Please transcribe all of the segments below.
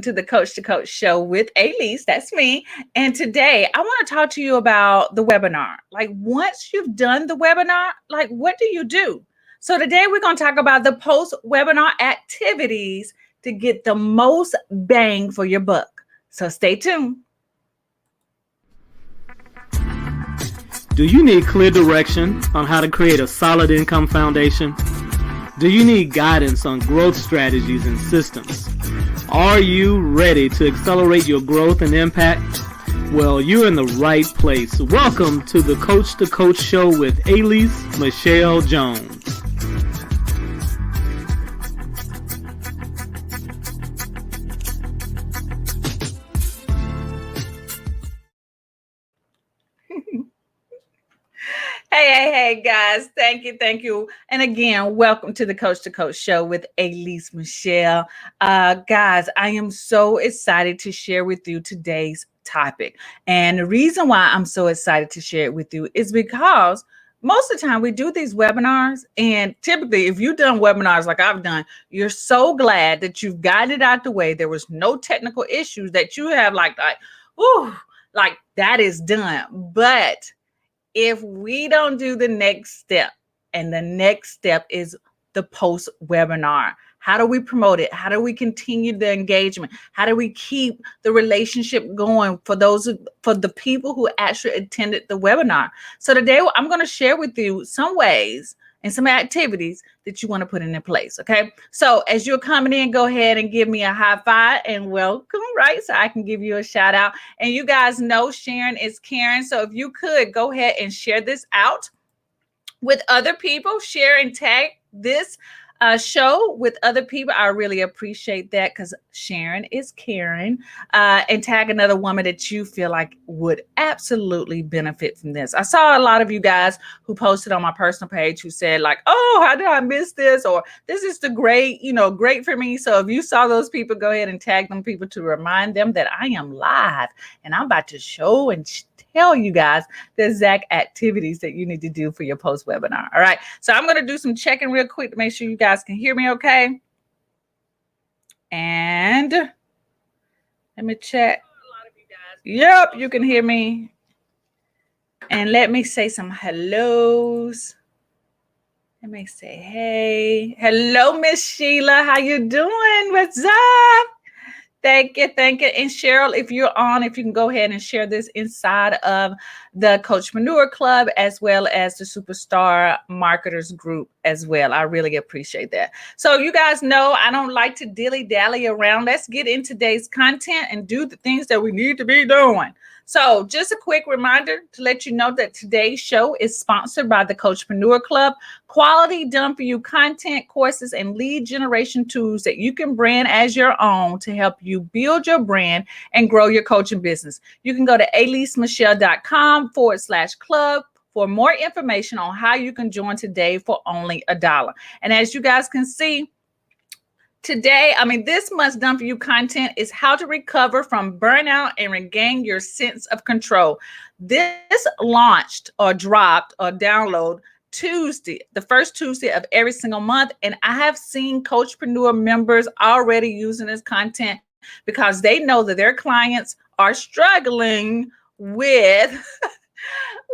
to the Coach to Coach show with Alease. That's me. And today I want to talk to you about the webinar. Like, once you've done the webinar, like, what do you do? So today we're going to talk about the post webinar activities to get the most bang for your buck. So stay tuned. Do you need clear direction on how to create a solid income foundation? Do you need guidance on growth strategies and systems? Are you ready to accelerate your growth and impact? Well, you're in the right place. Welcome to the Coach to Coach show with Alease Michelle Jones. Hey, guys. Thank you. And again, welcome to the Coach to Coach show with Alease Michelle. Guys, I am so excited to share with you today's topic. And the reason why I'm so excited to share it with you is because most of the time we do these webinars, and typically if you've done webinars like I've done, you're so glad that you've gotten it out the way. There was no technical issues that you have like that is done. But if we don't do the next step, and the next step is the post webinar, how do we promote it? How do we continue the engagement? How do we keep the relationship going for the people who actually attended the webinar? So today I'm going to share with you some ways and some activities that you want to put into place. Okay. So as you're coming in, go ahead and give me a high five and welcome, right? So I can give you a shout out. And you guys know sharing is caring. So if you could go ahead and share this out with other people, share and tag this show with other people. I really appreciate that, because sharing is caring. And tag another woman that you feel like would absolutely benefit from this. I saw a lot of you guys who posted on my personal page who said like, oh, how did I miss this? Or this is the great for me. So if you saw those people, go ahead and tag them people to remind them that I am live and I'm about to show and tell you guys the exact activities that you need to do for your post webinar. All right. So I'm going to do some checking real quick to make sure you guys can hear me okay. And let me check. Yep, you can hear me. And let me say some hellos. Let me say, hey. Hello, Miss Sheila. How you doing? What's up? Thank you. And Cheryl, if you're on, if you can go ahead and share this inside of the Coachpreneur Club as well as the Superstar Marketers Group as well. I really appreciate that. So you guys know I don't like to dilly-dally around. Let's get in today's content and do the things that we need to be doing. So just a quick reminder to let you know that today's show is sponsored by the Coachpreneur Club. Quality done for you content, courses, and lead generation tools that you can brand as your own to help you build your brand and grow your coaching business. You can go to aleasemichelle.com/club for more information on how you can join today for only $1. And as you guys can see, this month's Done For You content is how to recover from burnout and regain your sense of control. This launched or dropped or download Tuesday, the first Tuesday of every single month. And I have seen Coachpreneur members already using this content because they know that their clients are struggling with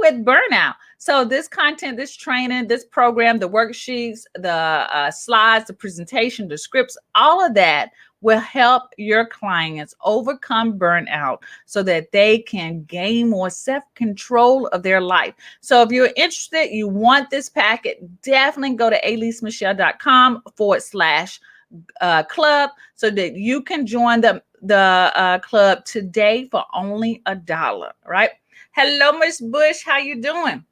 burnout. So this content, this training, this program, the worksheets, the slides, the presentation, the scripts, all of that will help your clients overcome burnout so that they can gain more self-control of their life. So if you're interested, you want this packet, definitely go to aleasemichelle.com/club so that you can join the club today for only $1. Right? Hello, Miss Bush. How you doing?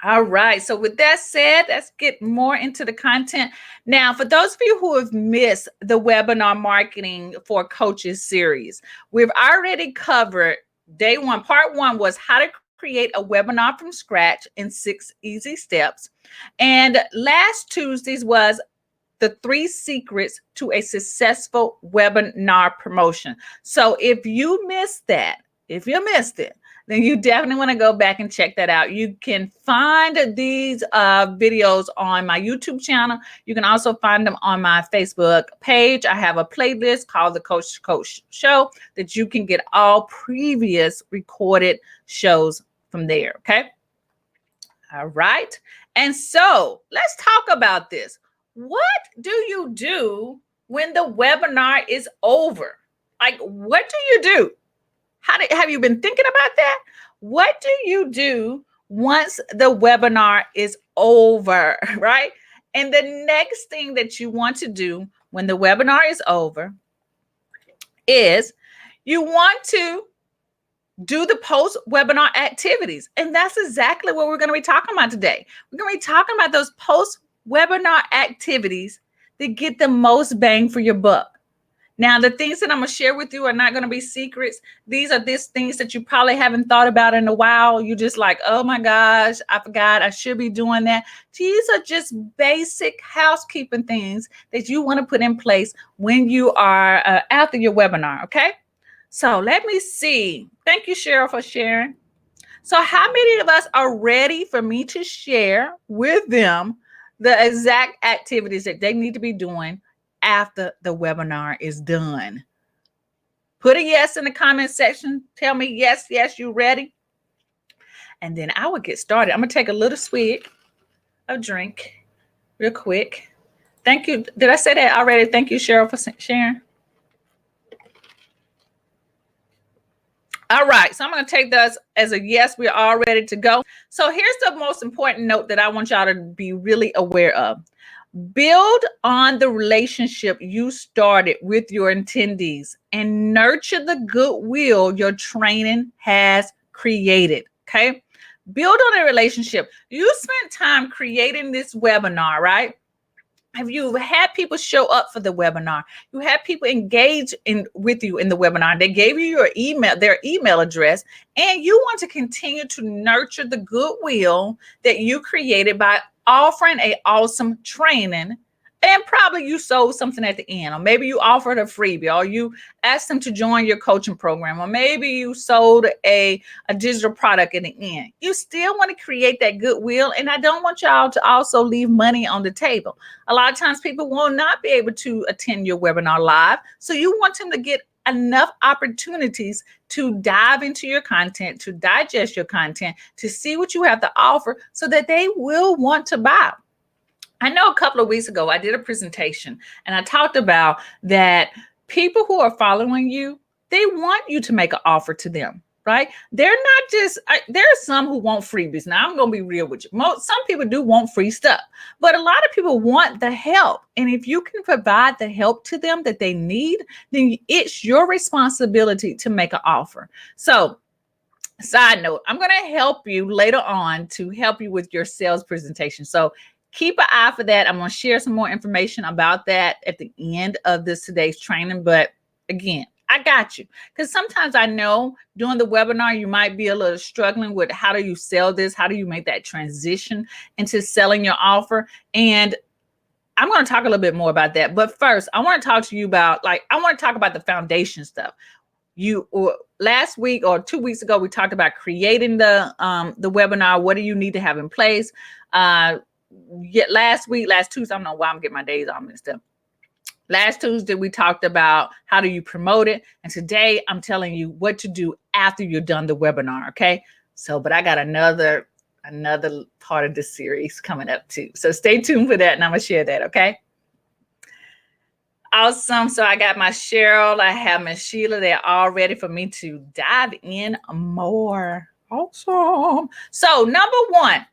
All right. So with that said, let's get more into the content. Now, for those of you who have missed the webinar marketing for coaches series, we've already covered day one. Part one was how to create a webinar from scratch in 6 easy steps. And last Tuesday's was the 3 secrets to a successful webinar promotion. So if you missed it, then you definitely want to go back and check that out. You can find these videos on my YouTube channel. You can also find them on my Facebook page. I have a playlist called the Coach to Coach Show that you can get all previous recorded shows from there. Okay. All right. And so let's talk about this. What do you do when the webinar is over? Like, what do you do? Have you been thinking about that? What do you do once the webinar is over, right? And the next thing that you want to do when the webinar is over is you want to do the post webinar activities. And that's exactly what we're going to be talking about today. We're going to be talking about those post webinar activities that get the most bang for your buck. Now, the things that I'm going to share with you are not going to be secrets. These are things that you probably haven't thought about in a while. You're just like, oh my gosh, I forgot I should be doing that. These are just basic housekeeping things that you want to put in place when you are after your webinar, okay? So let me see. Thank you, Cheryl, for sharing. So how many of us are ready for me to share with them the exact activities that they need to be doing after the webinar is done? Put a yes in the comment section. Tell me yes, you ready? And then I will get started. I'm going to take a little swig of drink real quick. Thank you. Did I say that already? Thank you, Cheryl, for sharing. All right, so I'm going to take this as a yes, we're all ready to go. So here's the most important note that I want y'all to be really aware of. Build on the relationship you started with your attendees and nurture the goodwill your training has created, okay? Build on a relationship. You spent time creating this webinar, right? Have you had people show up for the webinar? You had people engage with you in the webinar. They gave you their email address, and you want to continue to nurture the goodwill that you created by offering an awesome training. And probably you sold something at the end, or maybe you offered a freebie, or you asked them to join your coaching program, or maybe you sold a digital product at the end. You still want to create that goodwill. And I don't want y'all to also leave money on the table. A lot of times people will not be able to attend your webinar live. So you want them to get enough opportunities to dive into your content, to digest your content, to see what you have to offer so that they will want to buy. I know a couple of weeks ago, I did a presentation and I talked about that people who are following you, they want you to make an offer to them, right? They're not just, there are some who want freebies. Now, I'm going to be real with you. Some people do want free stuff, but a lot of people want the help. And if you can provide the help to them that they need, then it's your responsibility to make an offer. So, side note, I'm going to help you later on to help you with your sales presentation. So, keep an eye for that. I'm going to share some more information about that at the end of today's training. But again, I got you. Because sometimes I know during the webinar, you might be a little struggling with how do you sell this? How do you make that transition into selling your offer? And I'm going to talk a little bit more about that. But first, I want to talk to you about, I want to talk about the foundation stuff. Last week or 2 weeks ago, we talked about creating the webinar. What do you need to have in place? Last Tuesday, I don't know why I'm getting my days all mixed up. Last Tuesday, we talked about how do you promote it. And today I'm telling you what to do after you're done the webinar. Okay. So, but I got another part of this series coming up too. So stay tuned for that. And I'm going to share that. Okay. Awesome. So I got my Cheryl. I have Miss Sheila. They're all ready for me to dive in more. Awesome. So number one,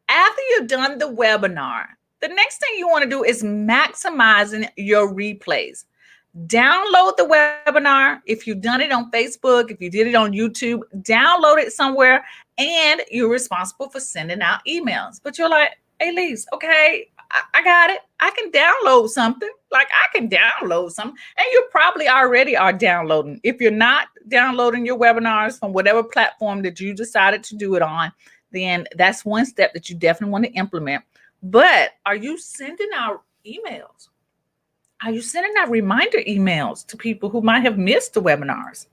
after you've done the webinar, the next thing you want to do is maximizing your replays. Download the webinar. If you've done it on Facebook, if you did it on YouTube, download it somewhere, and you're responsible for sending out emails. But you're like, Alease, okay, I got it. I can download something. And you probably already are downloading. If you're not downloading your webinars from whatever platform that you decided to do it on, then that's one step that you definitely want to implement. But are you sending out emails? Are you sending out reminder emails to people who might have missed the webinars?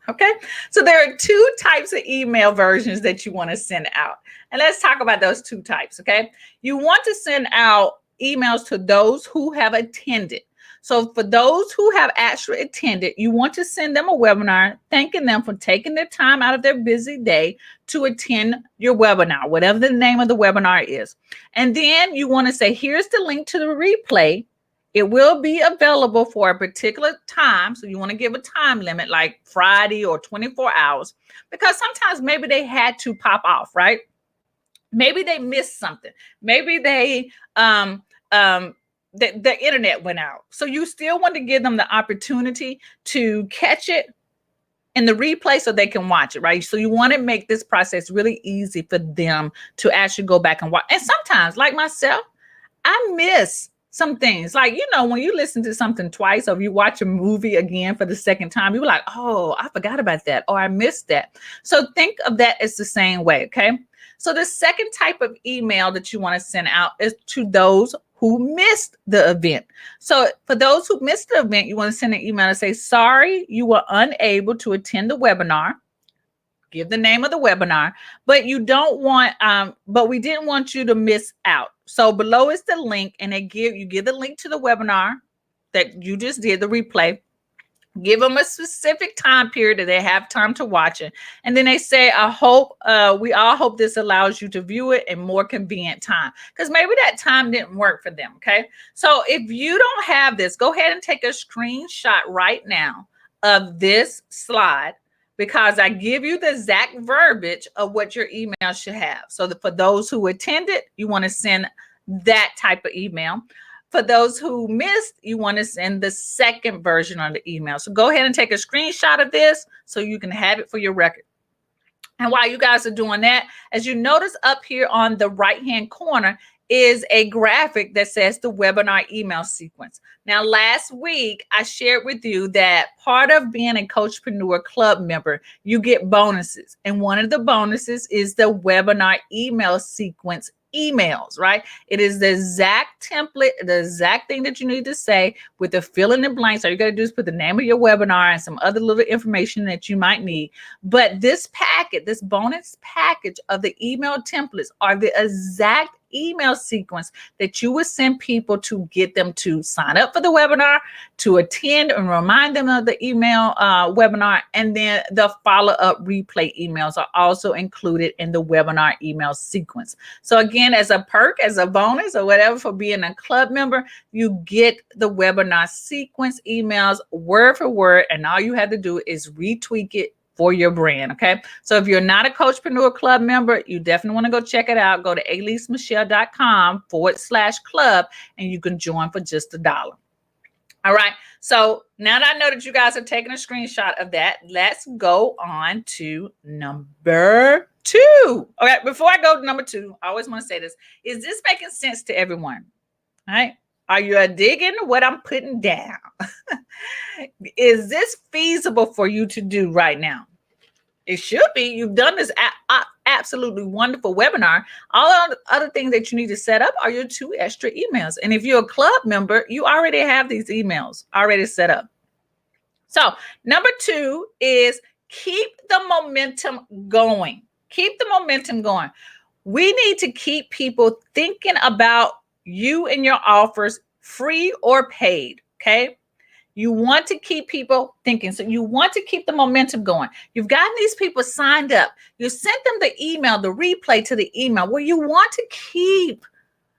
Okay. So there are two types of email versions that you want to send out. And let's talk about those two types. Okay. You want to send out emails to those who have attended. So for those who have actually attended, you want to send them a webinar thanking them for taking their time out of their busy day to attend your webinar, whatever the name of the webinar is. And then you want to say, here's the link to the replay. It will be available for a particular time. So you want to give a time limit like Friday or 24 hours, because sometimes maybe they had to pop off, right? Maybe they missed something. Maybe the internet went out. So you still want to give them the opportunity to catch it in the replay so they can watch it, right? So you want to make this process really easy for them to actually go back and watch. And sometimes, like myself, I miss some things. Like, when you listen to something twice or you watch a movie again for the second time, you're like, oh, I forgot about that, or I missed that. So think of that as the same way, okay? So the second type of email that you want to send out is to those who missed the event. So for those who missed the event, you want to send an email and say, sorry, you were unable to attend the webinar. Give the name of the webinar, but you don't want, but we didn't want you to miss out. So below is the link, and you give the link to the webinar that you just did, the replay. Give them a specific time period that they have time to watch it. And then they say, we all hope this allows you to view it in more convenient time. Because maybe that time didn't work for them. Okay. So if you don't have this, go ahead and take a screenshot right now of this slide, because I give you the exact verbiage of what your email should have. So that for those who attended, you want to send that type of email. For those who missed, you want to send the second version of the email. So go ahead and take a screenshot of this so you can have it for your record. And while you guys are doing that, as you notice up here on the right-hand corner is a graphic that says the webinar email sequence. Now, last week, I shared with you that part of being a Coachpreneur Club member, you get bonuses. And one of the bonuses is the webinar email sequence emails, right? It is the exact template, the exact thing that you need to say with the fill in the blanks. All you got to do is put the name of your webinar and some other little information that you might need. But this packet, this bonus package of the email templates are the exact email sequence that you would send people to get them to sign up for the webinar, to attend and remind them of the email webinar. And then the follow-up replay emails are also included in the webinar email sequence. So again, as a perk, as a bonus or whatever for being a club member, you get the webinar sequence emails word for word, and all you have to do is retweak it for your brand. Okay. So if you're not a Coachpreneur Club member, you definitely want to go check it out. Go to aleasemichelle.com/club and you can join for just $1. All right. So now that I know that you guys are taking a screenshot of that, let's go on to number 2. Okay. Before I go to number 2, I always want to say this. Is this making sense to everyone? All right. Are you digging what I'm putting down? Is this feasible for you to do right now? It should be. You've done this absolutely wonderful webinar. All the other things that you need to set up are your 2 extra emails. And if you're a club member, you already have these emails already set up. So number 2 is keep the momentum going. Keep the momentum going. We need to keep people thinking about you and your offers, free or paid. Okay. You want to keep people thinking. So you want to keep the momentum going. You've gotten these people signed up. You sent them the email, the replay to the email. Well, you want to keep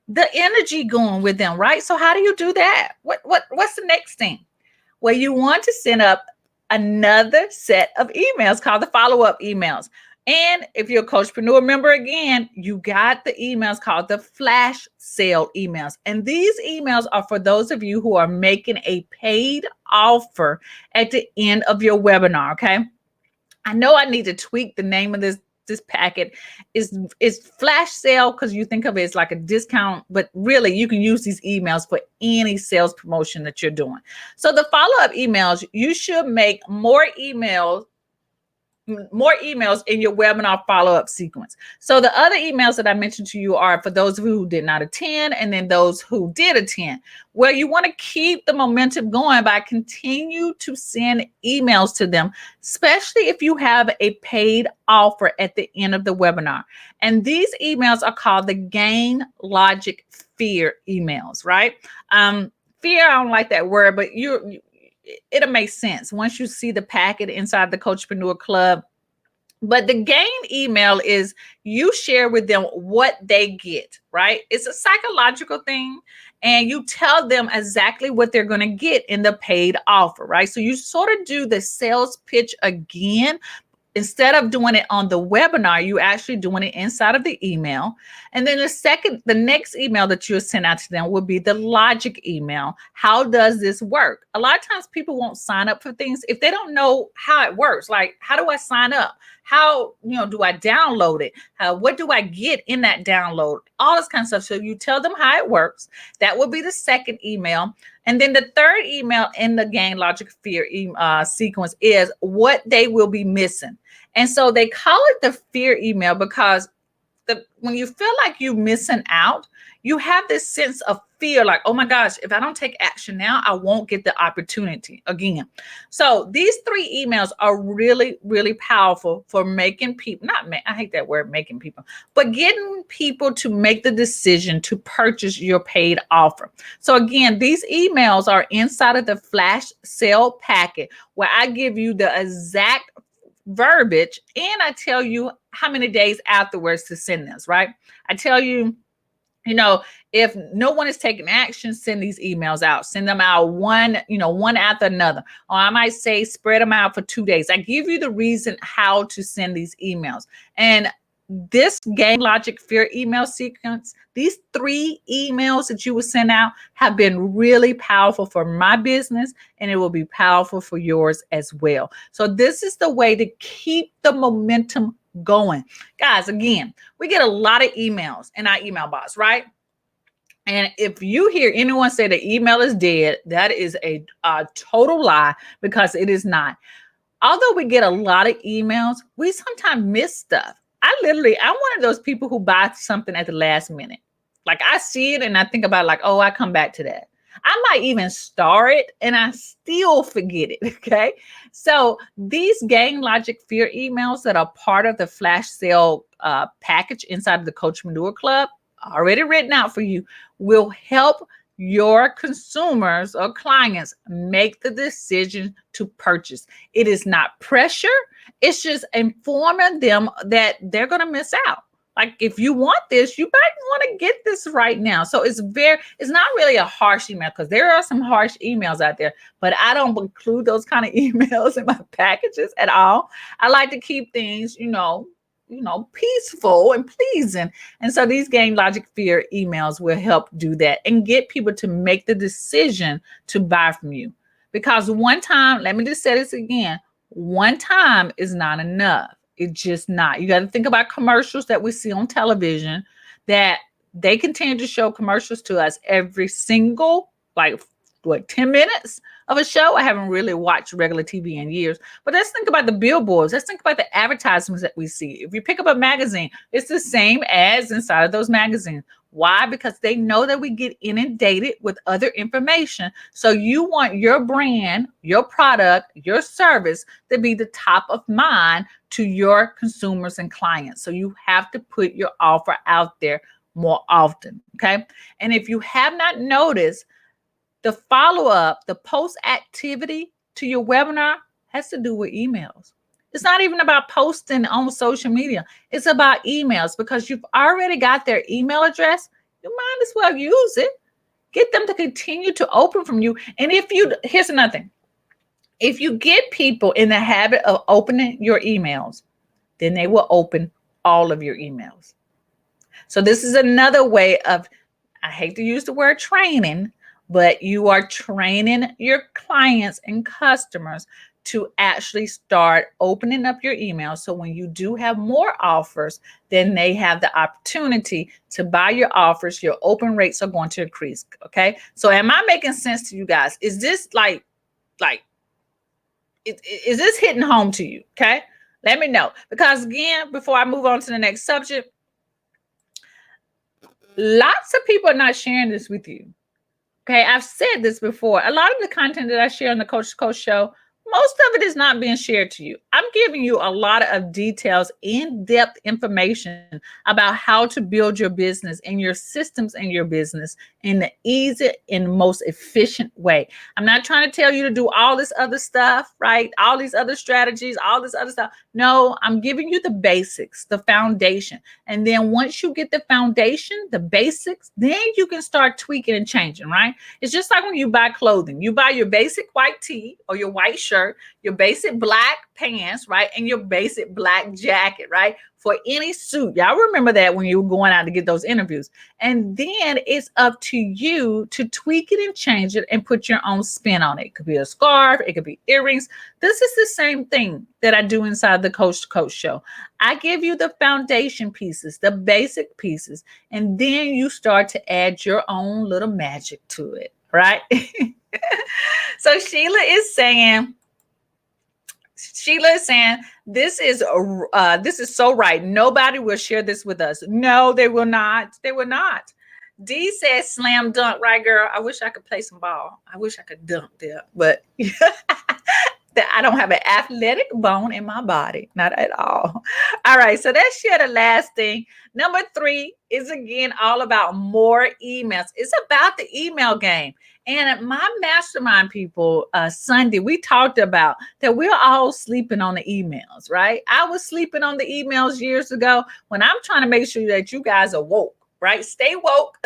the energy going with them, right? So how do you do that? What's the next thing? Well, you want to send up another set of emails called the follow-up emails. And if you're a Coachpreneur member, again, you got the emails called the flash sale emails. And these emails are for those of you who are making a paid offer at the end of your webinar, okay? I know I need to tweak the name of this packet. Is flash sale because you think of it as like a discount, but really you can use these emails for any sales promotion that you're doing. So the follow-up emails, you should make more emails more emails in your webinar follow-up sequence. So the other emails that I mentioned to you are for those of you who did not attend and then those who did attend, where you want to keep the momentum going by continue to send emails to them, especially if you have a paid offer at the end of the webinar. And these emails are called the gain logic fear emails, right? Fear, I don't like that word, but it'll make sense once you see the packet inside the Coachpreneur Club. But the gain email is you share with them what they get, right? It's a psychological thing, and you tell them exactly what they're going to get in the paid offer, right? So you sort of do the sales pitch again. Instead of doing it on the webinar, you actually doing it inside of the email. And then the next email that you'll send out to them will be the logic email. How does this work? A lot of times people won't sign up for things if they don't know how it works. Like, how do I sign up? How, do I download it? What do I get in that download? All this kind of stuff. So you tell them how it works. That will be the second email. And then the third email in the gain logic fear sequence is what they will be missing. And so they call it the fear email because when you feel like you're missing out, you have this sense of fear, like, oh my gosh, if I don't take action now, I won't get the opportunity again. So these 3 emails are really, really powerful for making people, I hate that word, making people, but getting people to make the decision to purchase your paid offer. So again, these emails are inside of the flash sale packet where I give you the exact verbiage and I tell you how many days afterwards to send this, right? I tell you, if no one is taking action, send these emails out. Send them out one after another. Or I might say spread them out for 2 days. I give you the reason how to send these emails. And this gain logic fear email sequence, these 3 emails that you will send out have been really powerful for my business, and it will be powerful for yours as well. So this is the way to keep the momentum going. Guys, again, we get a lot of emails in our email box, right? And if you hear anyone say the email is dead, that is a total lie, because it is not. Although we get a lot of emails, we sometimes miss stuff. I'm one of those people who buy something at the last minute. Like, I see it and I think about I come back to that. I might even star it and I still forget it. Okay. So these gain logic fear emails that are part of the flash sale package inside of the Coachpreneur Club, already written out for you, will help your consumers or clients make the decision to purchase. It is not pressure. It's just informing them that they're going to miss out. Like, if you want this, you might want to get this right now. So it's not really a harsh email, because there are some harsh emails out there, but I don't include those kind of emails in my packages at all. I like to keep things, peaceful and pleasing. And so these gain logic fear emails will help do that and get people to make the decision to buy from you. Because one time, let me just say this again, one time is not enough. It's just not. You got to think about commercials that we see on television, that they continue to show commercials to us every single, 10 minutes of a show. I haven't really watched regular TV in years, but let's think about the billboards. Let's think about the advertisements that we see. If you pick up a magazine, it's the same ads inside of those magazines. Why? Because they know that we get inundated with other information. So you want your brand, your product, your service to be the top of mind to your consumers and clients. So you have to put your offer out there more often. Okay. And if you have not noticed, the follow-up, the post activity to your webinar has to do with emails. It's not even about posting on social media. It's about emails, because you've already got their email address. You might as well use it. Get them to continue to open from you. And here's another thing. If you get people in the habit of opening your emails, then they will open all of your emails. So this is another way of, I hate to use the word training, but you are training your clients and customers to actually start opening up your email. So when you do have more offers, then they have the opportunity to buy your offers. Your open rates are going to increase. Okay. So am I making sense to you guys? Is this is this hitting home to you? Okay. Let me know. Because again, before I move on to the next subject, lots of people are not sharing this with you. Okay, I've said this before. A lot of the content that I share on the Coach to Coach show, most of it is not being shared to you. I'm giving you a lot of details, in depth information about how to build your business and your systems in your business in the easy and most efficient way. I'm not trying to tell you to do all this other stuff, right? All these other strategies, all this other stuff. No, I'm giving you the basics, the foundation. And then once you get the foundation, the basics, then you can start tweaking and changing, right? It's just like when you buy clothing. You buy your basic white tee or your white shirt, your basic black pants, right? And your basic black jacket, right? For any suit. Y'all remember that when you were going out to get those interviews. And then it's up to you to tweak it and change it and put your own spin on it. It could be a scarf, it could be earrings. This is the same thing that I do inside the Coach to Coach show. I give you the foundation pieces, the basic pieces, and then you start to add your own little magic to it, right? So Sheila is saying this is so right. Nobody will share this with us. No, they will not. They will not. D says slam dunk, right, girl? I wish I could play some ball. I wish I could dunk there, but that I don't have an athletic bone in my body, not at all. All right, so that's share the last thing. Number 3 is again all about more emails. It's about the email game. And my mastermind people, Sunday, we talked about that we're all sleeping on the emails, right? I was sleeping on the emails years ago when I'm trying to make sure that you guys are woke, right? Stay woke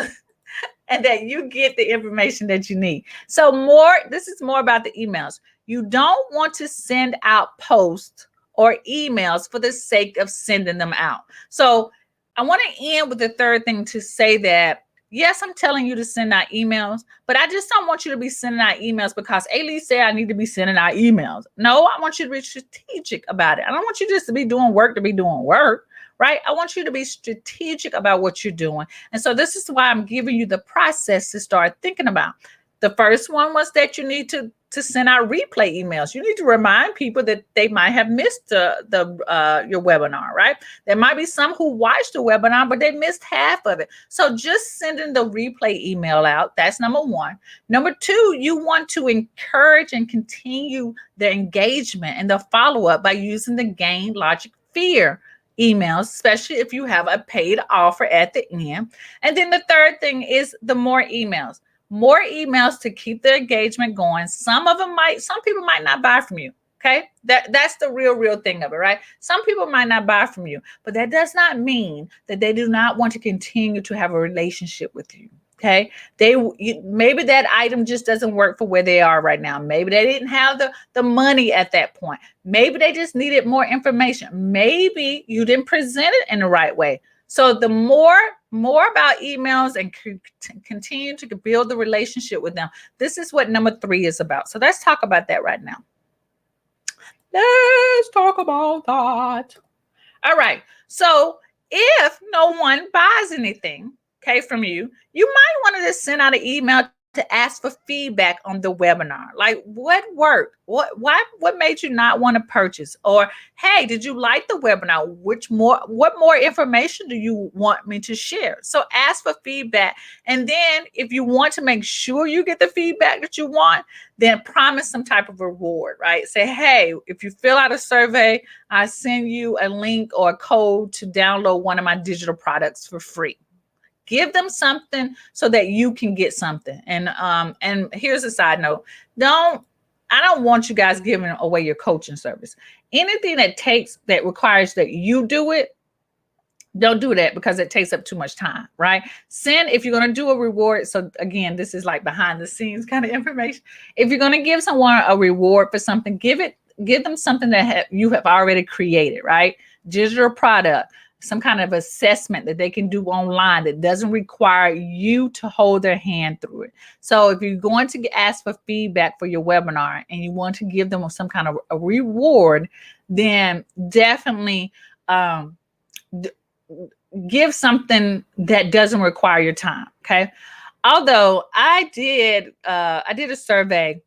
and that you get the information that you need. So this is more about the emails. You don't want to send out posts or emails for the sake of sending them out. So I want to end with the third thing to say that, yes, I'm telling you to send out emails, but I just don't want you to be sending out emails because Alease said I need to be sending out emails. No, I want you to be strategic about it. I don't want you just to be doing work to be doing work, right? I want you to be strategic about what you're doing. And so this is why I'm giving you the process to start thinking about. The first one was that you need to send out replay emails. You need to remind people that they might have missed your webinar, right? There might be some who watched the webinar, but they missed half of it. So just sending the replay email out, that's number 1. Number 2, you want to encourage and continue the engagement and the follow-up by using the gain, logic, fear emails, especially if you have a paid offer at the end. And then the third thing is the more emails. More emails to keep the engagement going. Some people might not buy from you. Okay. That's the real thing of it, right? Some people might not buy from you, but that does not mean that they do not want to continue to have a relationship with you. Okay. Maybe that item just doesn't work for where they are right now. Maybe they didn't have the money at that point. Maybe they just needed more information. Maybe you didn't present it in the right way. So the more about emails and continue to build the relationship with them. This is what number 3 is about. So let's talk about that right now. Let's talk about that. All right. So if no one buys anything, okay, from you, you might want to just send out an email to ask for feedback on the webinar. Like, what worked? What made you not want to purchase? Or, hey, did you like the webinar? What more information do you want me to share? So ask for feedback. And then if you want to make sure you get the feedback that you want, then promise some type of reward, right? Say, hey, if you fill out a survey, I send you a link or a code to download one of my digital products for free. Give them something so that you can get something. And here's a side note. I don't want you guys giving away your coaching service. Anything that requires that you do it, don't do that because it takes up too much time, right? If you're going to do a reward. So again, this is like behind the scenes kind of information. If you're going to give someone a reward for something, give them something that you have already created, right? Digital product, some kind of assessment that they can do online that doesn't require you to hold their hand through it. So if you're going to ask for feedback for your webinar and you want to give them some kind of a reward, then definitely give something that doesn't require your time. Okay. Although I did a survey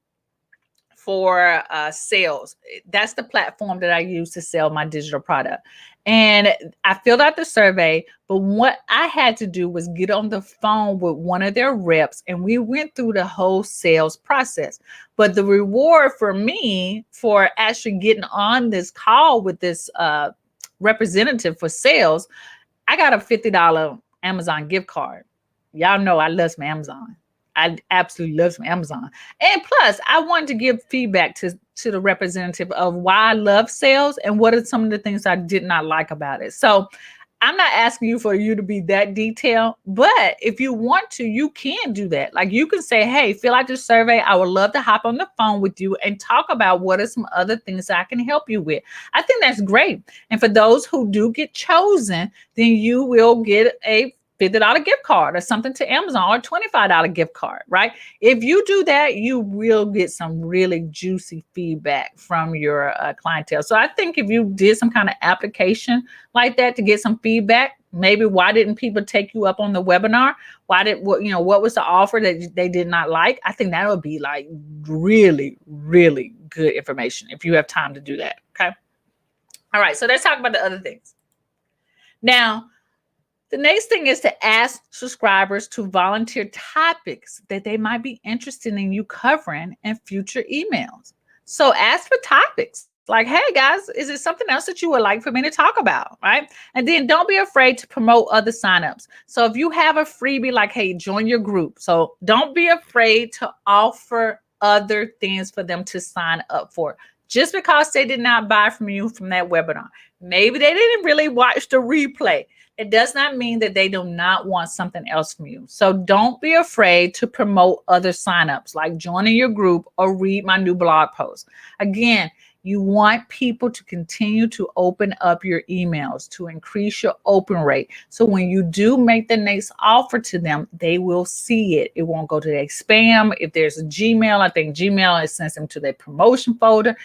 for sales. That's the platform that I use to sell my digital product. And I filled out the survey, but what I had to do was get on the phone with one of their reps and we went through the whole sales process. But the reward for me for actually getting on this call with this representative for sales, I got a $50 Amazon gift card. Y'all know I love some Amazon. I absolutely love some Amazon. And plus, I wanted to give feedback to the representative of why I love sales and what are some of the things I did not like about it. So I'm not asking you for you to be that detailed, but if you want to, you can do that. Like you can say, hey, fill out this survey. I would love to hop on the phone with you and talk about what are some other things I can help you with. I think that's great. And for those who do get chosen, then you will get a $50 gift card or something to Amazon or $25 gift card, right? If you do that, you will get some really juicy feedback from your clientele. So I think if you did some kind of application like that to get some feedback, maybe why didn't people take you up on the webinar? What was the offer that they did not like? I think that would be like really, really good information if you have time to do that. Okay. All right. So let's talk about the other things. Now, the next thing is to ask subscribers to volunteer topics that they might be interested in you covering in future emails. So ask for topics like, hey guys, is it something else that you would like for me to talk about? Right. And then don't be afraid to promote other signups. So if you have a freebie like, hey, join your group. So don't be afraid to offer other things for them to sign up for. Just because they did not buy from you from that webinar. Maybe they didn't really watch the replay. It does not mean that they do not want something else from you. So don't be afraid to promote other signups like joining your group or read my new blog post. Again, you want people to continue to open up your emails to increase your open rate. So when you do make the next offer to them, they will see it. It won't go to their spam. If there's a Gmail, I think Gmail sends them to their promotion folder.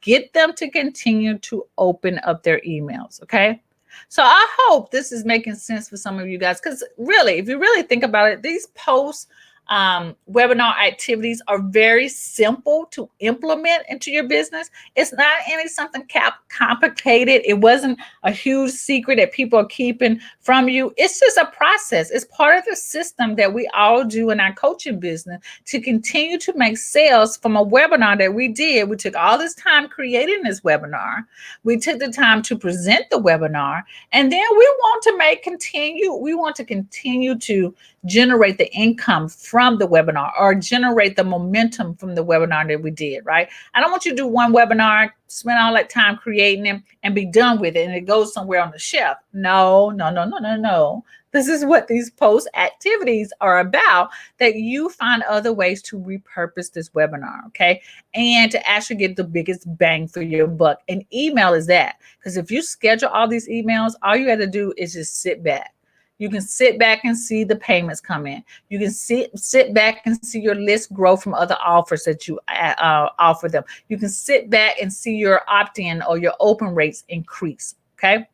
Get them to continue to open up their emails, okay? So I hope this is making sense for some of you guys, because really, if you really think about it, these post webinar activities are very simple to implement into your business. It's not any something complicated. It wasn't a huge secret that people are keeping from you. It's just a process. It's part of the system that we all do in our coaching business to continue to make sales from a webinar that we did. We took all this time creating this webinar. We took the time to present the webinar, and then we want to continue to generate the income from the webinar or generate the momentum from the webinar that we did, right? I don't want you to do one webinar, spend all that time creating them and be done with it and it goes somewhere on the shelf. No. This is what these post activities are about, that you find other ways to repurpose this webinar, okay? And to actually get the biggest bang for your buck. And email is that, because if you schedule all these emails, all you have to do is just sit back. You can sit back and see the payments come in. You can sit back and see your list grow from other offers that you offer them. You can sit back and see your opt-in or your open rates increase, okay?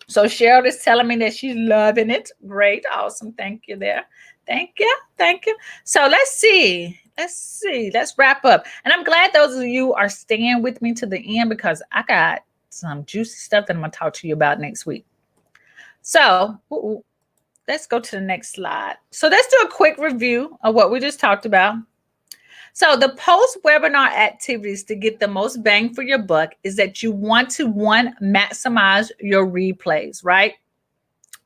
So Cheryl is telling me that she's loving it. Great, awesome, thank you there. Thank you. So let's see. Let's wrap up. And I'm glad those of you are staying with me to the end, because I got some juicy stuff that I'm going to talk to you about next week. So let's go to the next slide. So let's do a quick review of what we just talked about. So the post-webinar activities to get the most bang for your buck is that you want to, one, maximize your replays, right?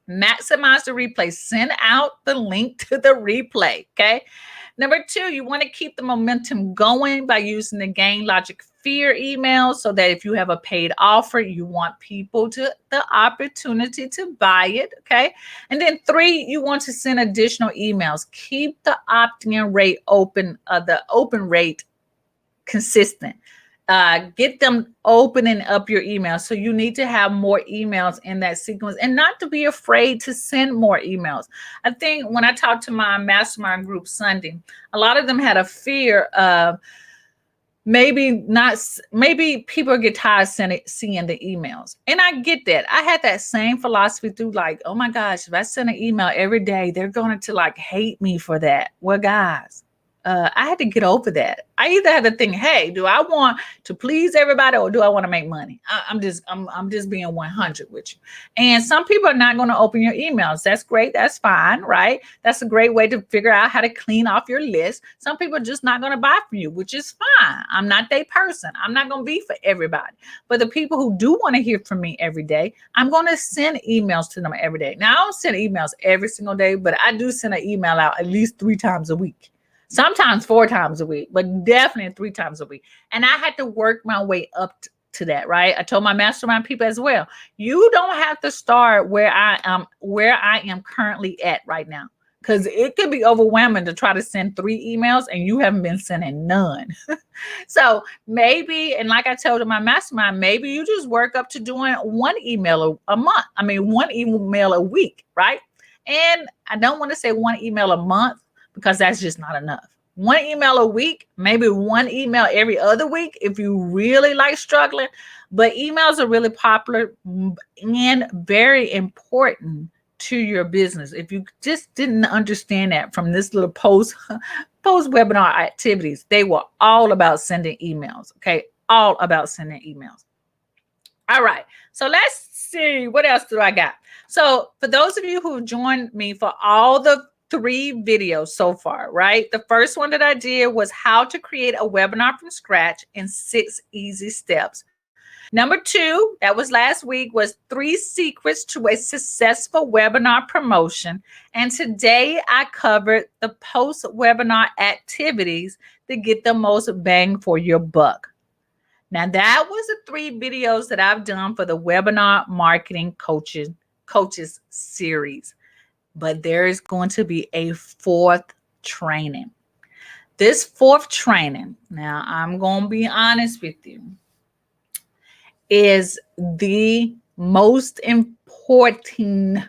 Maximize the replay. Send out the link to the replay, okay? Number two, you want to keep the momentum going by using the Gain Logic Fear email, so that if you have a paid offer, you want people to the opportunity to buy it, okay? And then three, you want to send additional emails. Keep the opt-in rate open, the open rate consistent. Get them opening up your emails. So you need to have more emails in that sequence, and not to be afraid to send more emails. I think when I talked to my mastermind group Sunday, a lot of them had a fear of maybe people get tired seeing the emails. And I get that. I had that same philosophy through, like, oh my gosh, if I send an email every day, they're going to like hate me for that. Well, guys, I had to get over that. I either had to think, hey, do I want to please everybody or do I want to make money? I'm just being 100 with you. And some people are not going to open your emails. That's great. That's fine, right? That's a great way to figure out how to clean off your list. Some people are just not going to buy from you, which is fine. I'm not that person. I'm not going to be for everybody. But the people who do want to hear from me every day, I'm going to send emails to them every day. Now, I don't send emails every single day, but I do send an email out at least 3 times a week. Sometimes 4 times a week, but definitely 3 times a week. And I had to work my way up to that, right? I told my mastermind people as well. You don't have to start where I am currently at right now. Because it could be overwhelming to try to send 3 emails and you haven't been sending none. So maybe, and like I told my mastermind, maybe you just work up to doing 1 email a month. I mean, 1 email a week, right? And I don't want to say 1 email a month because that's just not enough. 1 email a week, maybe 1 email every other week if you really like struggling. But emails are really popular and very important to your business. If you just didn't understand that from this little post webinar activities, they were all about sending emails. Okay, all about sending emails. All right, so let's see what else do I got. So for those of you who joined me for all the 3 videos so far, right? The first one that I did was how to create a webinar from scratch in 6 easy steps. Number 2, that was last week, was 3 secrets to a successful webinar promotion. And today I covered the post-webinar activities to get the most bang for your buck. Now that was the 3 videos that I've done for the webinar marketing coaches series. But there is going to be a 4th training. This 4th training, now I'm going to be honest with you, is the most important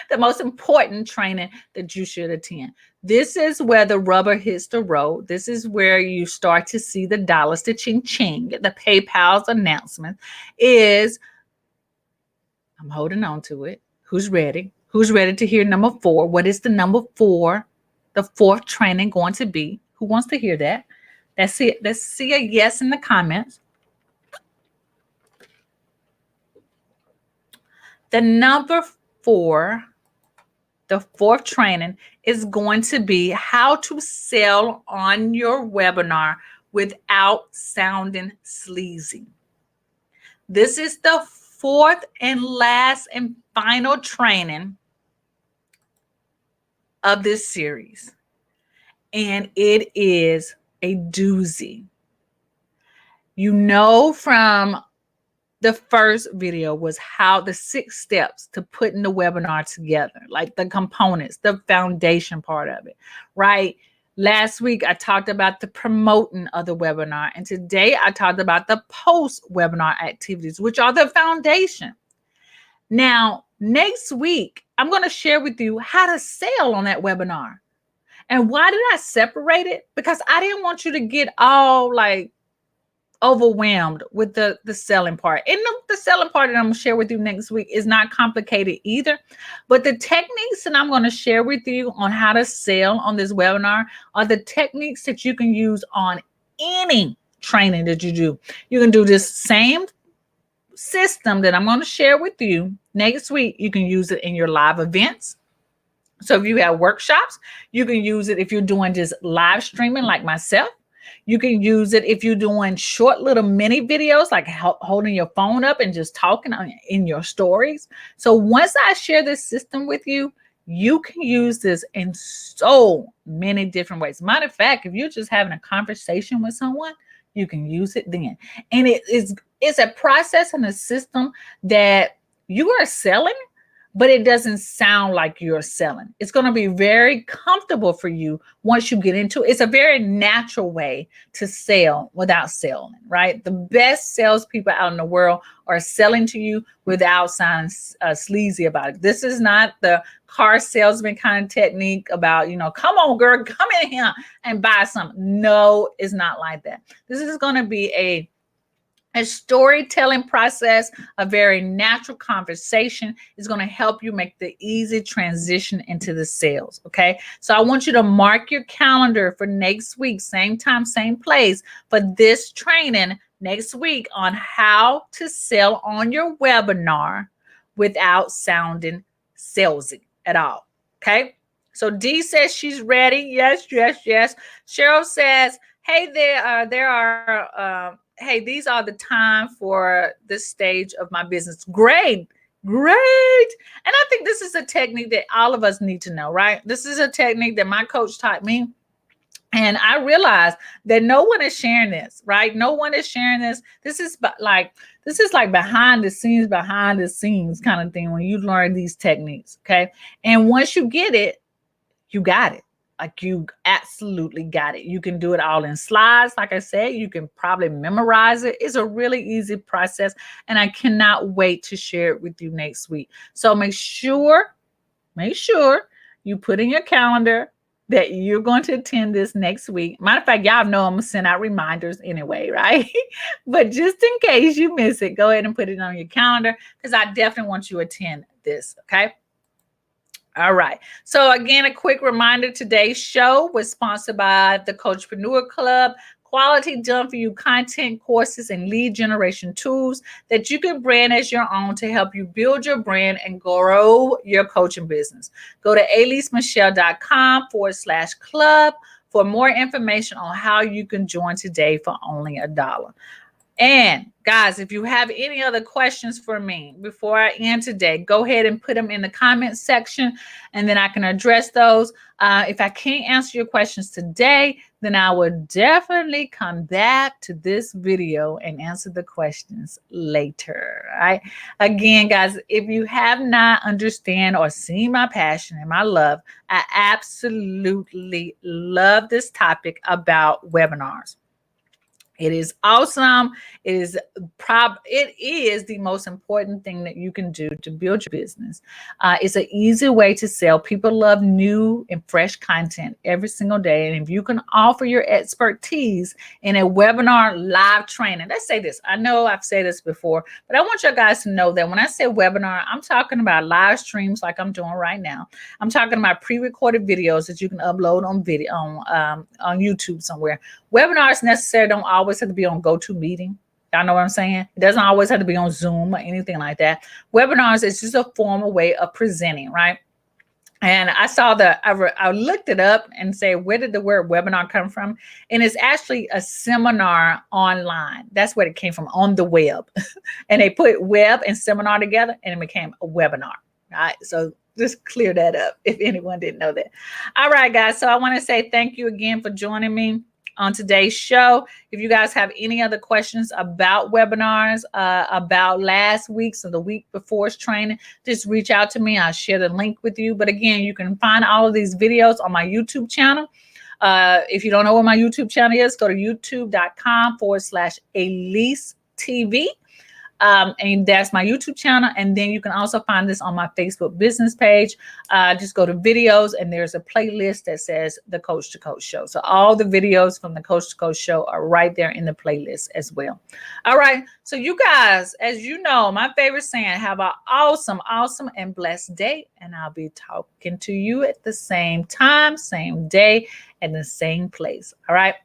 the most important training that you should attend. This is where the rubber hits the road. This is where you start to see the dollars, the ching ching, the PayPal's announcement is, I'm holding on to it. Who's ready? Who's ready to hear number 4? What is the number 4, the 4th training going to be? Who wants to hear that? Let's see a yes in the comments. The number 4, the 4th training is going to be how to sell on your webinar without sounding sleazy. This is the 4th and last and final training of this series. And it is a doozy. You know, from the first video was how the 6 steps to putting the webinar together, like the components, the foundation part of it, right? Last week, I talked about the promoting of the webinar. And today I talked about the post-webinar activities, which are the foundation. Now, next week, I'm going to share with you how to sell on that webinar. And why did I separate it? Because I didn't want you to get all like overwhelmed with the selling part. And the selling part that I'm going to share with you next week is not complicated either. But the techniques that I'm going to share with you on how to sell on this webinar are the techniques that you can use on any training that you do. You can do this same system that I'm going to share with you next week. You can use it in your live events. So if you have workshops, you can use it if you're doing just live streaming like myself. You can use it if you're doing short little mini videos, like holding your phone up and just talking in your stories. So once I share this system with you, you can use this in so many different ways. Matter of fact, if you're just having a conversation with someone, you can use it then. And it's a process and a system that you are selling, but it doesn't sound like you're selling. It's going to be very comfortable for you once you get into it. It's a very natural way to sell without selling, right? The best salespeople out in the world are selling to you without sounding sleazy about it. This is not the car salesman kind of technique about, come on, girl, come in here and buy something. No, it's not like that. This is going to be a A storytelling process, a very natural conversation is going to help you make the easy transition into the sales. Okay. So I want you to mark your calendar for next week, same time, same place, for this training next week on how to sell on your webinar without sounding salesy at all. Okay. So D says she's ready. Yes, yes, yes. Cheryl says, hey, hey, these are the time for this stage of my business. Great, great. And I think this is a technique that all of us need to know, right? This is a technique that my coach taught me. And I realized that no one is sharing this, right? No one is sharing this. This is like behind the scenes kind of thing when you learn these techniques. Okay. And once you get it, you got it. Like you absolutely got it. You can do it all in slides. Like I said, you can probably memorize it. It's a really easy process. And I cannot wait to share it with you next week. So make sure you put in your calendar that you're going to attend this next week. Matter of fact, y'all know I'm going to send out reminders anyway, right? But just in case you miss it, go ahead and put it on your calendar because I definitely want you to attend this. Okay. All right. So again, a quick reminder, today's show was sponsored by the Coachpreneur Club. Quality done for you content, courses, and lead generation tools that you can brand as your own to help you build your brand and grow your coaching business. Go to aleasemichelle.com/club for more information on how you can join today for only $1. And guys, if you have any other questions for me before I end today, go ahead and put them in the comment section and then I can address those. If I can't answer your questions today, then I will definitely come back to this video and answer the questions later. All right. Again, guys, if you have not understand or seen my passion and my love, I absolutely love this topic about webinars. It is awesome. It is the most important thing that you can do to build your business. It's an easy way to sell. People love new and fresh content every single day. And if you can offer your expertise in a webinar live training, let's say this. I know I've said this before, but I want you guys to know that when I say webinar, I'm talking about live streams like I'm doing right now. I'm talking about pre-recorded videos that you can upload on video on YouTube somewhere. Webinars necessarily don't always have to be on GoToMeeting. Y'all know what I'm saying? It doesn't always have to be on Zoom or anything like that. Webinars is just a formal way of presenting, right? And I saw I looked it up and say, where did the word webinar come from? And it's actually a seminar online. That's where it came from, on the web. And they put web and seminar together and it became a webinar. All right. So just clear that up if anyone didn't know that. All right, guys. So I want to say thank you again for joining me on today's show. If you guys have any other questions about webinars, about last week's or the week before's training, just reach out to me. I'll share the link with you. But again, you can find all of these videos on my YouTube channel. If you don't know what my YouTube channel is, go to youtube.com/Alease TV. And that's my YouTube channel. And then you can also find this on my Facebook business page. Just go to videos and there's a playlist that says the Coach to Coach Show. So all the videos from the Coach to Coach Show are right there in the playlist as well. All right. So you guys, as you know, my favorite saying, have an awesome, awesome and blessed day. And I'll be talking to you at the same time, same day, and the same place. All right.